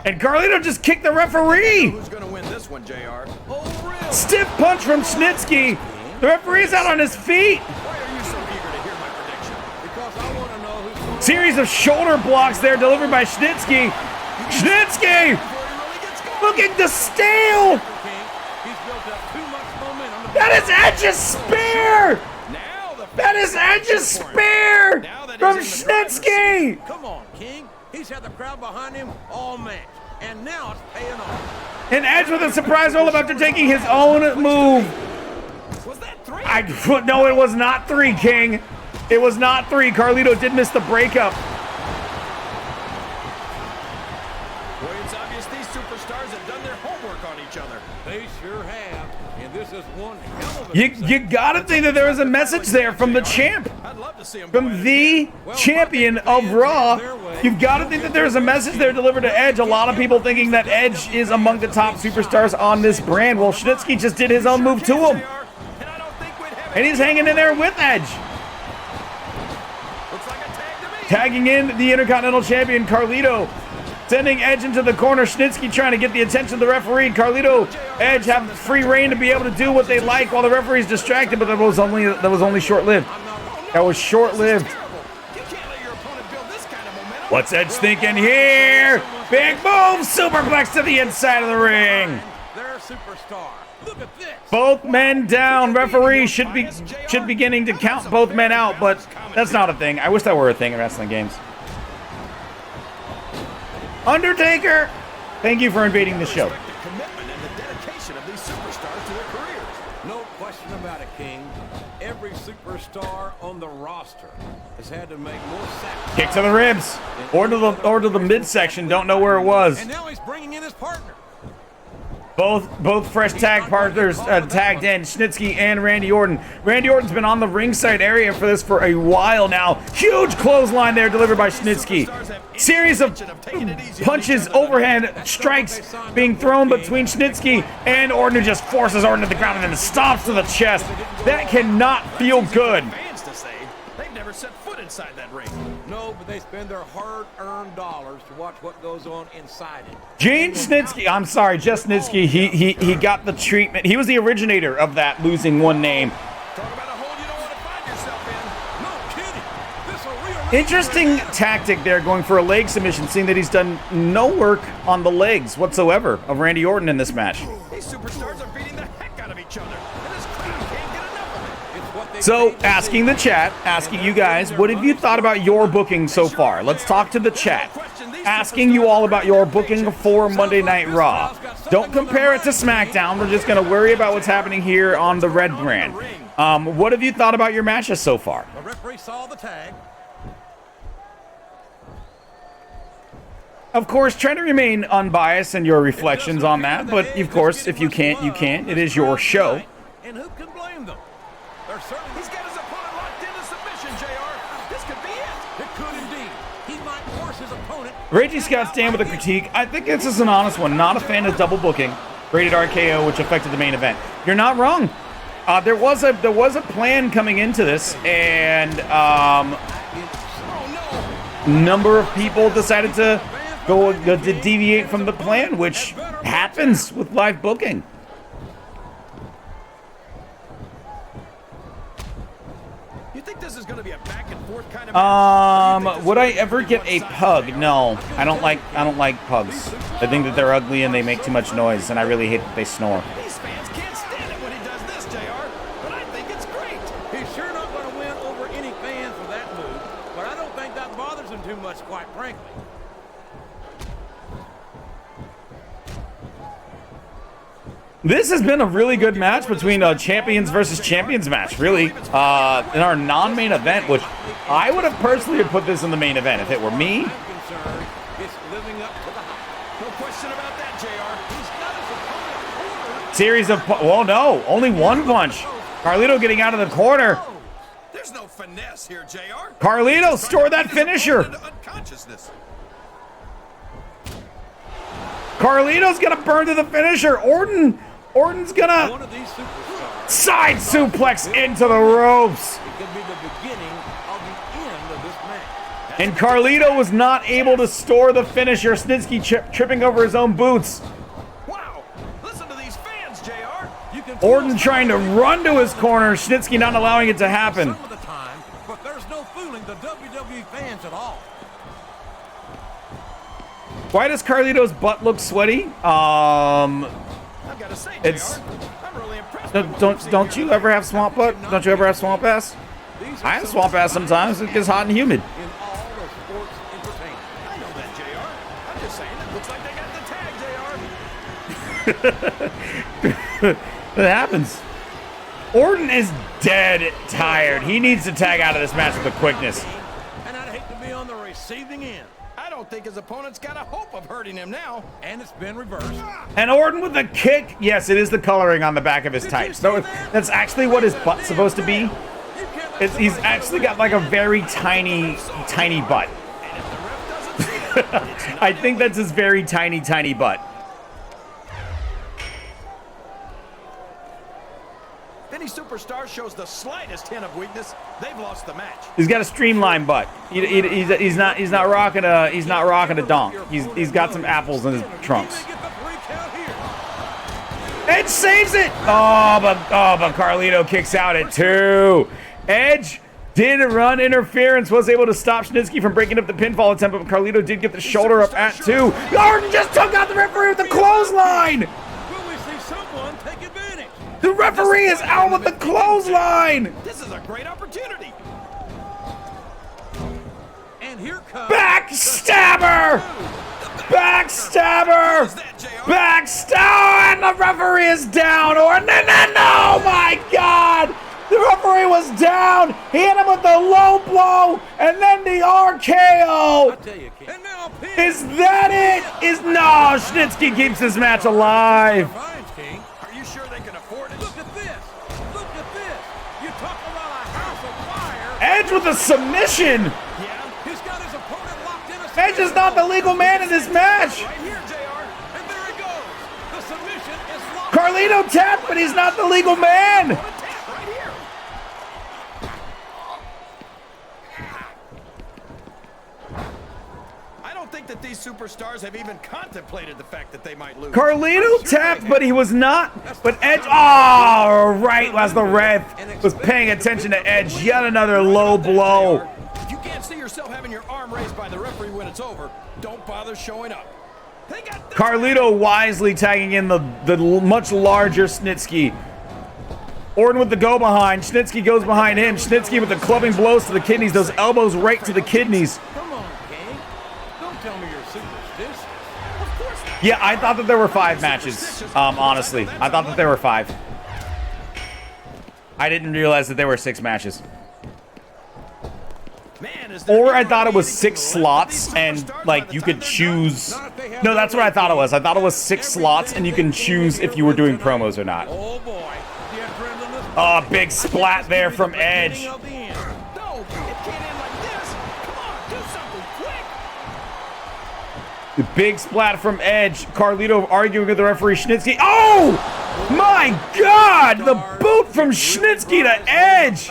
And Carlito just kicked the referee. Who's gonna win this one, JR? Oh, really? Stiff punch from Snitzky. The referee's out on his feet. Why are you so eager to hear my prediction? because I want to know who's Series of shoulder blocks there delivered by Snitzky. Snitzky looking to steal. He's built up too much momentum. That is Edge's spear. That is Edge's spear from Snitzky. Come on, King. He's had the crowd behind him all match, and now it's paying off. And Edge with a surprise roll-up after taking his own move. Was that 3. No, it was not 3, King. It was not 3. Carlito did miss the breakup. Boy, it's obvious these superstars have done their homework on each other. They sure have. And this is one hell of a You gotta think that there was a message there from the champ. I'd love to see them go From at it the again. champion of Raw. You've got to think that there's a message there delivered to Edge. A lot of people thinking that Edge is among the top superstars on this brand. Well, Snitzky just did his own move to him. And I don't think we'd have And he's hanging in there with Edge. Looks like a tag to me. Tagging in the Intercontinental Champion, Carlito. Sending Edge into the corner. Snitzky trying to get the attention of the referee. Carlito, Edge have free reign to be able to do what they like while the referee's distracted, but that was only short-lived. That was short-lived. You can't let your opponent build this kind of momentum. What's Edge thinking here? Big move, superplex to the inside of the ring. They're a superstar. Look at this. Both men down. Referee should be beginning to count both men out, but that's not a thing. I wish that were a thing in wrestling games. Undertaker, thank you for invading the show. Respect the commitment and the dedication of these superstars to their careers. No question about it, King. Every superstar on the roster has had to make more sacrifices. Kick to the ribs, or to the midsection. Don't know where it was. And now he's bringing in his partner. Both fresh tag partners tagged in, Snitzky and Randy Orton. Randy Orton's been on the ringside area for this for a while now. Huge clothesline there delivered by Snitzky. Series of punches, overhand strikes being thrown between Snitzky and Orton, who just forces Orton to the ground and then stomps to the chest. That cannot feel good. Fans to say they've never set foot inside that ring. No, but they spend their hard-earned dollars to watch what goes on inside it. Gene Snitzky, I'm sorry, just Snitzky, he got the treatment. He was the originator of that losing one name. Talk about a hole you don't want to find yourself in. No kidding. This a real Interesting tactic there, going for a leg submission, seeing that he's done no work on the legs whatsoever of Randy Orton in this match. These superstars are beating the heck out of each other, and this crowd can't get enough of it. It's what they So, say they asking do. the chat, asking you guys, what have you thought about your booking so far? Let's talk to the chat. Asking you all about your booking for Monday Night Raw. Don't compare it to SmackDown. We're just going to worry about what's happening here on the Red brand. What have you thought about your matches so far? The referee saw the tag. Of course, try to remain unbiased in your reflections on that, but of course, if you can't, you can't. It is your show. And who can blame them? They're certainly He's got his opponent locked into submission, JR. This could be it. It could indeed. He might force his opponent. Raging Scott's Dan with a critique. I think this is an honest one. Not a fan of double booking. Rated RKO, which affected the main event. You're not wrong. There was a plan coming into this, and number of people decided to to deviate from the plan, which happens with live booking. You think this is going to be a back and forth kind of match? Would I ever get a pug? No, I don't like pugs. I think that they're ugly and they make too much noise, and I really hate that they snore. These fans can't stand it when he does this, JR. But I think it's great. He's sure not going to win over any fans for that move, but I don't think that bothers him too much, quite frankly. This has been a really good match between a champions versus champions match, really, in our non-main event, which I would have personally put this in the main event if it were me. I'm concerned it's living up to the hype. No question about that, JR. He's got his opponent cornered. Series of, well, no, only one punch. Carlito getting out of the corner. There's no finesse here, JR. Carlito, store that finisher. Unconsciousness. Carlito's gonna burn to the finisher. Orton's gonna One of these superstars. side suplex into the ropes. It could be the beginning of the end of this match. And Carlito was not able to store the finisher. Snitzky tripping over his own boots. Wow. Listen to these fans, JR. You can feel Orton trying to run to his corner. Snitsky not allowing it to happen. some of the time, but there's no fooling the WWE fans at all. Why does Carlito's butt look sweaty? I've got to say, JR, It's- I'm really impressed. with what we've seen Don't here you ever have swamp butt? Don't you ever have swamp ass? These are I have some swamp of the ass sometimes. It gets hot and humid. in all of sports entertainment. I know that, JR. I'm just saying, it looks like they got the tag, JR. It happens. Orton is dead tired. He needs to tag out of this match with quickness. And I'd hate to be on the receiving end. I don't think his opponent's got a hope of hurting him now. And it's been reversed. And Orton with the kick. Yes, it is the coloring on the back of his tights. So that's actually what his butt's supposed to be. He's actually got like a very tiny, tiny butt. I think that's his very tiny, tiny butt. If any superstar shows the slightest hint of weakness, they've lost the match. He's got a streamlined butt. He's not rocking a donk. He's got some apples in his trunks. Edge saves it. Oh, but Carlito kicks out at 2. Edge did run interference, was able to stop Snitzky from breaking up the pinfall attempt, but Carlito did get the shoulder up at 2. Orton just took out the referee with the clothesline. Will we see someone take advantage? The referee is out with the clothesline. This is a great opportunity. And here comes Backstabber! Backstabber! Backstabber! And the referee is down. Orton, no, my God! The referee was down. He hit him with the low blow, and then the RKO. I tell you, King. And now Is that it? No, Snitzky keeps this match alive. King. Are you sure they can afford it? Look at this. Look at this. You talk about a house of fire. Edge with a submission. Yeah. He's got his opponent locked in a Edge is not the legal man in this match. Right here, JR. And there he goes. The submission is locked. Carlito tapped, but he's not the legal man. What a tap right here. I don't think that these superstars have even contemplated the fact that they might lose. Carlito tapped, but he was not. But Edge, oh, right, as the ref was paying attention to Edge. Yet another low blow. If you can't see yourself having your arm raised by the referee when it's over, don't bother showing up. They got this. Carlito wisely tagging in the much larger Snitzky. Orton with the go behind. Snitzky goes behind him. Snitzky with the clubbing blows to the kidneys. Those elbows right to the kidneys. Come on, King. Don't tell me you're superstitious. Of course not. Yeah, I thought that there were 5 matches. Honestly, I thought that there were 5. I didn't realize that there were 6 matches. Man, is there Or I ever thought it was anything 6 to left with slots, these and superstars by like the you time could they're choose. done? No, that's what I thought it was. I thought it was 6 slots, and you can choose if you were doing promos or not. Oh boy, the adrenaline is Oh, big splat there from Edge. No, it can't end like this. Come on, do something quick. The big splat from Edge. Carlito arguing with the referee Snitzky. Oh, my God! The boot from Snitzky to Edge.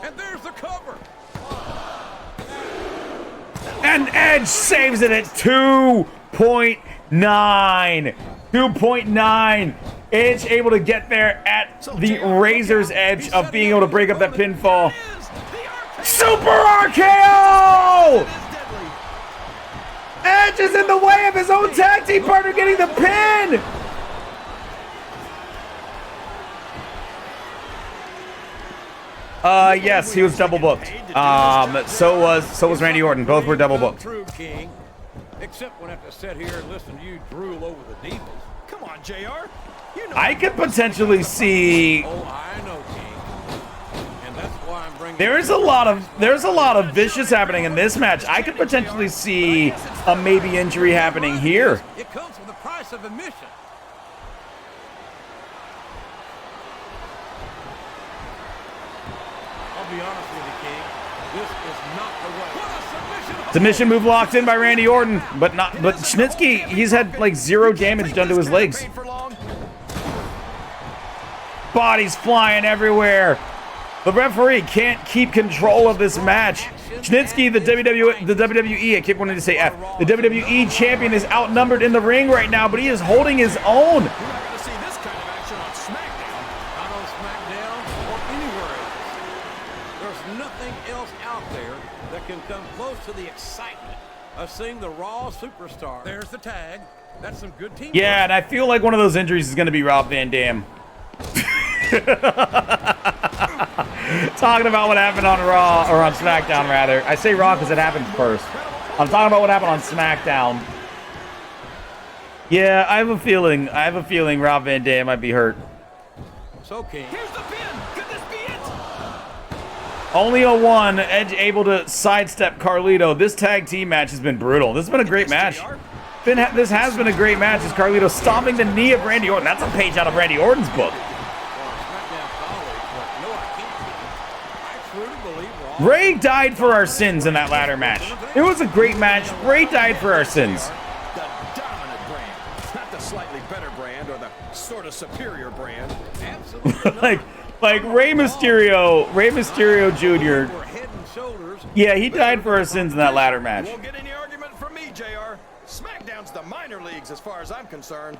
And there's the cover. And Edge saves it at 2.9. 2.9. Edge able to get there at the razor's edge of being able to break up that pinfall. Super RKO! Edge is in the way of his own tag team partner getting the pin! Yes, he was double booked. So was Randy Orton. Both were double booked. True, King. Except when I have to sit here and listen to you drool over the divas. Come on, JR. You know I could potentially see. Oh, I know, King. And that's why I'm bringing. There's a lot of vicious happening in this match. I could potentially see a maybe injury happening here. It comes with the price of admission. I'll be honest with you, King. This is not the way. What a submission! Submission move locked in by Randy Orton, but Snitzky, he's had like 0 damage done to his legs. pain for long? Bodies flying everywhere. The referee can't keep control of this match. Snitzky, the WWE, I keep wanting to say F. The WWE champion is outnumbered in the ring right now, but he is holding his own. You're not going to see this kind of action on SmackDown. Not on SmackDown or anywhere else. There's nothing else out there that can come close to the excitement of seeing the Raw superstar. There's the tag. That's some good teamwork. Yeah, and I feel like one of those injuries is going to be Rob Van Dam. Talking about what happened on Raw, or on SmackDown rather. I say Raw because it happened first. I'm talking about what happened on SmackDown. Yeah, I have a feeling Rob Van Dam might be hurt. So, King. Here's the pin. Could this be it? Only a 1. Edge able to sidestep Carlito. This tag team match has been brutal. This has been a great match. This has been a great match as Carlito stomping the knee of Randy Orton. That's a page out of Randy Orton's book. Ray died for our sins in that ladder match. It was a great match. Ray died for our sins. The dominant brand, not the slightly better brand or the sort of superior brand. Absolutely. like Rey Mysterio Jr. Yeah, he died for our sins in that ladder match. Won't get any argument from me, JR. Smackdown's the minor leagues as far as I'm concerned.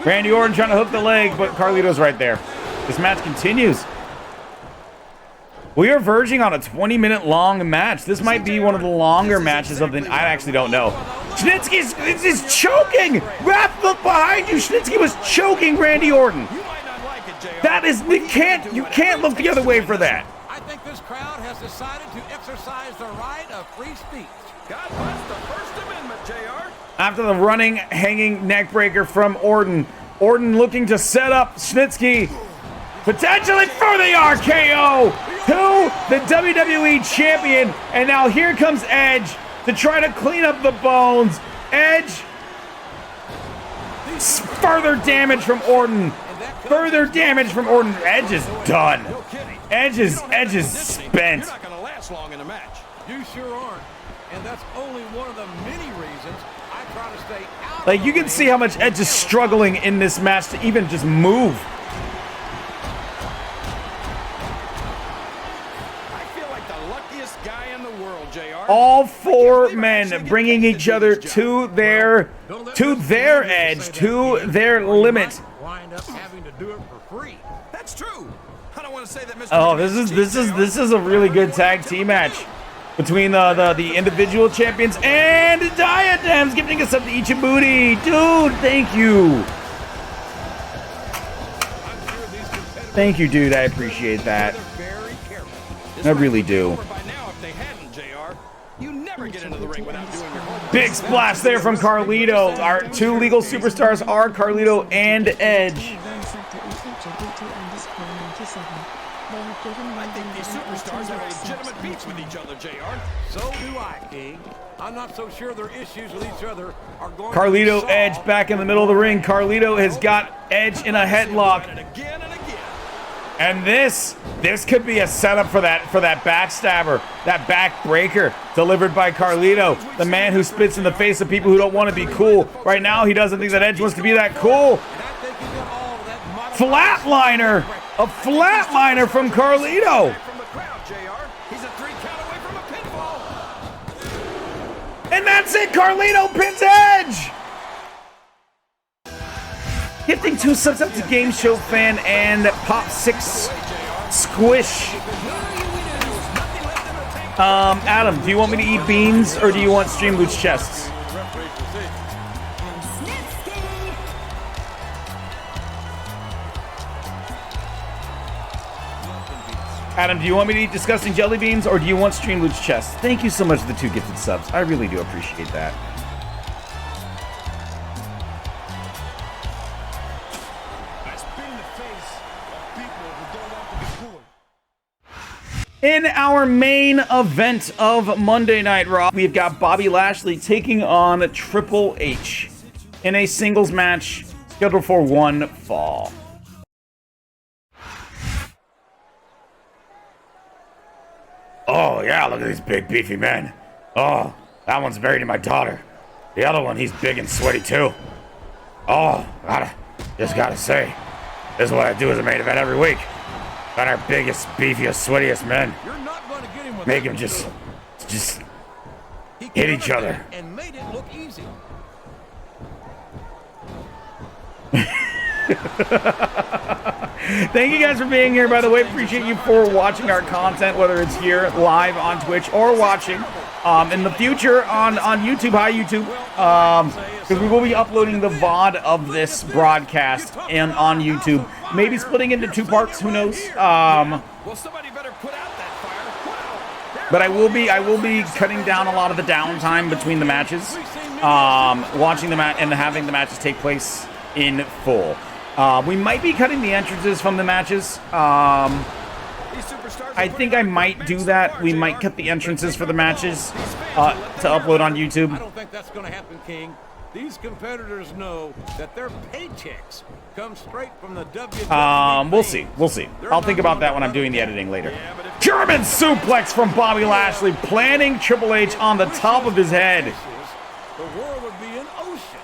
Randy Orton trying to hook the leg, but Carlito's right there. This match continues. We are verging on a 20-minute long match. This might be one of the longer matches of the... I actually don't know. Snitzky is choking! Ref, look behind you! Snitzky was choking Randy Orton. You might not like it, JR. That is... You can't look the other way for that. I think this crowd has decided to exercise the right of free speech. God bless the First Amendment, JR. After the running, hanging neck breaker from Orton. Orton looking to set up Snitzky. Potentially for the RKO to the WWE Champion. And now here comes Edge to try to clean up the bones. Edge. Further damage from Orton. Further damage from Orton. Edge is done. Edge is spent. You're not going to last long in a match. You sure aren't. And that's only one of the many reasons I try to stay out. Like, you can see how much Edge is struggling in this match to even just move. All 4 men bringing each other to their edge, to their limit. Wind up having to do it for free. That's true. I don't want to say that, Mr. Oh, this is a really good tag team match between the individual champions and Diadems, giving us up to Ichibuti. Dude, thank you. Thank you, dude. I appreciate that. I really do. Get into the ring without doing your homework. Big splash there from Carlito. Our 2 legal superstars are Carlito and Edge. I think these superstars have legitimate beats with each other, JR. So do I, King. I'm not so sure their issues with each other are going Carlito, to be Edge back in the middle of the ring. Carlito has got Edge in a headlock. Again and again. And this could be a setup for that backstabber, that backbreaker delivered by Carlito, the man who spits in the face of people who don't want to be cool. Right now, he doesn't think that Edge wants to be that cool. Flatliner, a flatliner from Carlito. From the crowd, JR. He's a 3 count away from a pinfall. And that's it, Carlito pins Edge. Gifting 2 subs up to Game Show Fan and Pop 6 Squish. Adam, do you want me to eat beans or do you want Stream Loot's chests? Adam, do you want me to eat disgusting jelly beans or do you want Stream Loot's chests? Thank you so much for the 2 gifted subs. I really do appreciate that. In our main event of Monday Night Raw, we've got Bobby Lashley taking on Triple H in a singles match scheduled for 1 fall. Oh, yeah, look at these big, beefy men. Oh, that one's married to my daughter. The other one, he's big and sweaty, too. Oh, just gotta say, this is what I do as a main event every week. Got our biggest, beefiest, sweatiest men. You're not going to get him with Make him just hit each other. And made it look easy. Thank you guys for being here, by the way. Appreciate you for watching our content, whether it's here live on Twitch or watching in the future on YouTube. Hi, YouTube. Because we will be uploading the VOD of this broadcast and on YouTube. Maybe splitting into 2 parts, who knows? Well, somebody better put out that fire. Wow. But I will be cutting down a lot of the downtime between the matches, watching the match and having the matches take place in full. We might be cutting the entrances from the matches. I think I might do that. We might cut the entrances for the matches to upload on YouTube. I don't think that's going to happen, King. These competitors know that their paychecks come straight from the WWE. We'll see. We'll see. I'll think about that when I'm doing the editing later. German suplex from Bobby Lashley, planting Triple H on the top of his head. The world would be an ocean.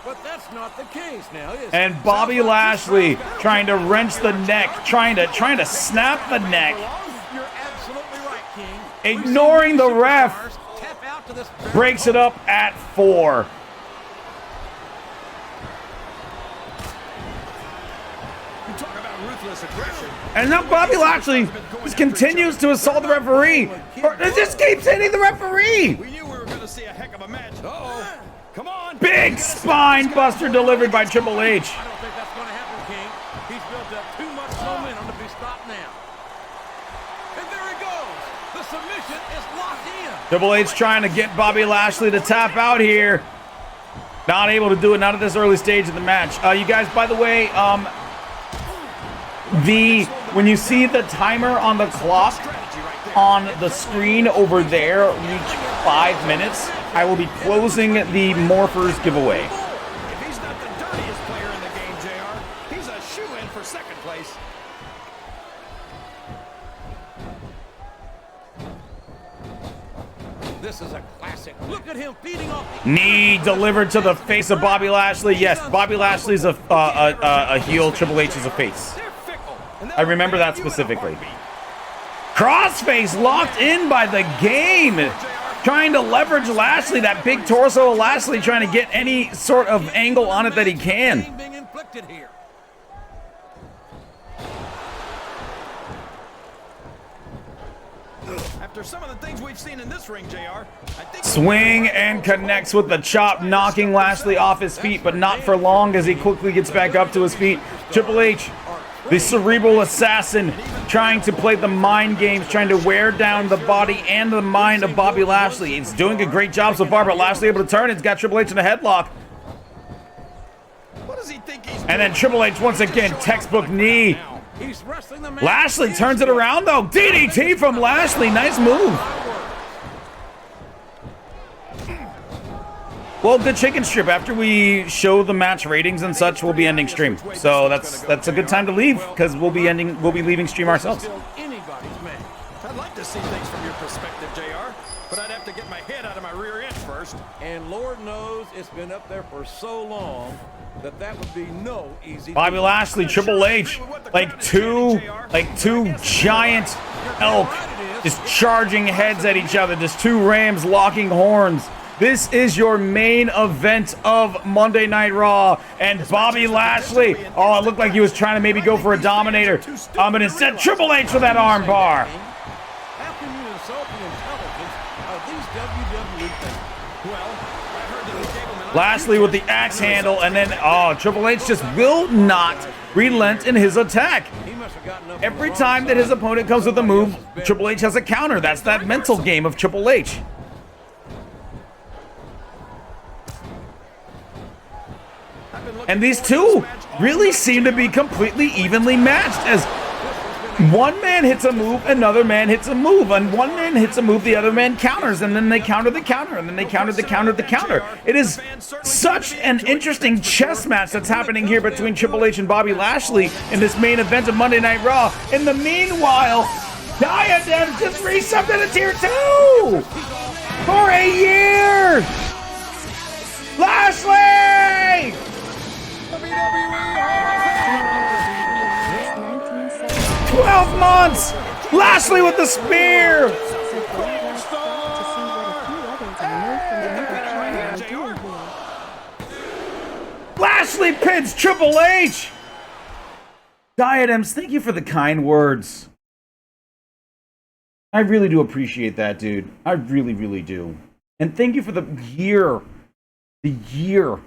But that's not the case now, is it? And Bobby Lashley trying to wrench the neck, trying to snap the neck. You're absolutely right, King. Ignoring the ref. Tap out to this Breaks it up at 4. And now Bobby Lashley just continues to assault the referee. Or just keeps hitting the referee. We knew we were going to see a heck of a match. Uh-oh. Come on. Big spine buster delivered by Triple H. I don't think that's going to happen, King. He's built up too much momentum to be stopped now. And there he goes. The submission is locked in. Triple H trying to get Bobby Lashley to tap out here. Not able to do it, not at this early stage of the match. You guys, by the way, when you see the timer on the clock on the screen over there reach 5 minutes, I will be closing the Morphers giveaway. If he's not the dirtiest player in the game, JR, he's a shoo-in for second place. This is a classic. Look at him feeding off the Knee delivered to the face of Bobby Lashley. Yes, Bobby Lashley's a heel. Triple H is a face. They're fickle. I remember that specifically. Crossface locked in by the game. Trying to leverage Lashley, that big torso of Lashley, trying to get any sort of angle on it that he can. being inflicted here. After some of the things we've seen in this ring, JR, I think Swing and connects with the chop, knocking Lashley off his feet, but not for long as he quickly gets back up to his feet. Triple H, the cerebral assassin, trying to play the mind games, trying to wear down the body and the mind of Bobby Lashley. He's doing a great job so far, but Lashley able to turn. It's got Triple H in a headlock. What does he think he's And then Triple H once again, textbook knee. He's wrestling the man. Lashley turns it around though. DDT from Lashley. Nice move. Well, good chicken strip. After we show the match ratings and such, we'll be ending stream. So that's a good time to leave because we'll be leaving stream ourselves. Still anybody's man. I'd like to see things from your perspective, JR, but I'd have to get my head out of my rear end first. And Lord knows it's been up there for so long that would be no easy. Bobby Lashley, Triple H, like two giant elk just charging heads at each other. Just two rams locking horns. This is your main event of Monday Night Raw. And Bobby Lashley, oh, it looked like he was trying to maybe go for a Dominator. But instead, Triple H for that arm bar. How can you insult the intelligence of these WWE fans? Well, I heard that they gave him an Lashley with the axe handle, and then, Triple H just will not relent in his attack. He must have gotten up Every time that his opponent comes with a move, Triple H has a counter. That's that mental game of Triple H. And these two really seem to be completely evenly matched as one man hits a move, another man hits a move, and one man hits a move, the other man counters, and then they counter the counter, and then they counter the counter, the counter. It is such an interesting chess match that's happening here between Triple H and Bobby Lashley in this main event of Monday Night Raw. In the meanwhile, Diadem just resubbed to Tier 2 for a year. Lashley! 12 months! Lashley with the spear! Lashley pins Triple H! Diadems, thank you for the kind words. I really do appreciate that, dude. I really, really do. And thank you for the year. The year.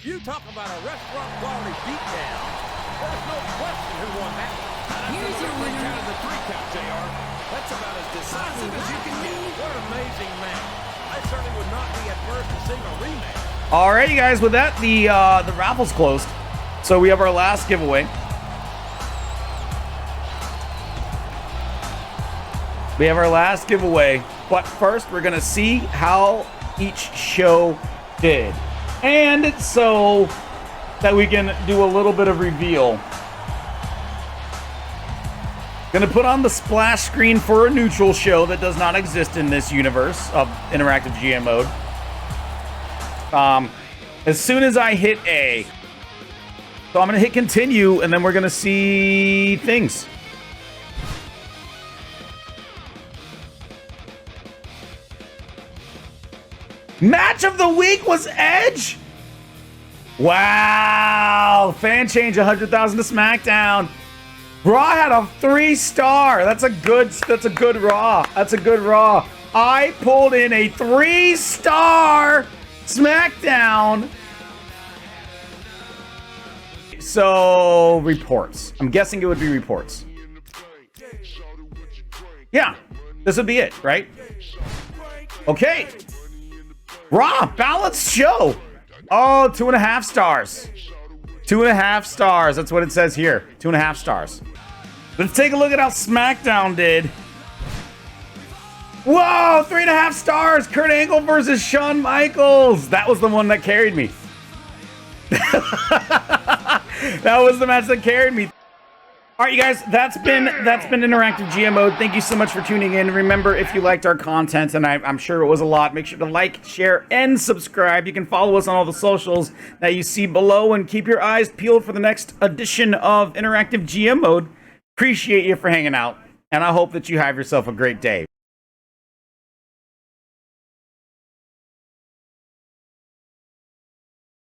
You talk about a restaurant quality beatdown. There's no question who won that. Here's your winner. The 3 count, JR. That's about as decisive as you can get. What an amazing match. I certainly would not be adverse to seeing a rematch. Alrighty, guys. With that, the raffle's closed. So we have our last giveaway. We have our last giveaway. But first, we're going to see how each show did. And so that we can do a little bit of reveal. Gonna put on the splash screen for a neutral show that does not exist in this universe of interactive GM mode. As soon as I hit A. So I'm gonna hit continue and then we're gonna see things. Match of the week was Edge. Wow. Fan change 100,000 to SmackDown. Raw had a 3-star. That's a good Raw. That's a good Raw. I pulled in a 3-star SmackDown. So, reports. I'm guessing it would be reports. Yeah, this would be it, right? Okay. Raw, balanced show. Oh, 2.5 stars. 2.5 stars. That's what it says here. 2.5 stars. Let's take a look at how SmackDown did. Whoa, 3.5 stars. Kurt Angle versus Shawn Michaels. That was the one that carried me. That was the match that carried me. All right, you guys, that's been Interactive GM Mode. Thank you so much for tuning in. Remember, if you liked our content, and I'm sure it was a lot, make sure to like, share, and subscribe. You can follow us on all the socials that you see below, and keep your eyes peeled for the next edition of Interactive GM Mode. Appreciate you for hanging out, and I hope that you have yourself a great day.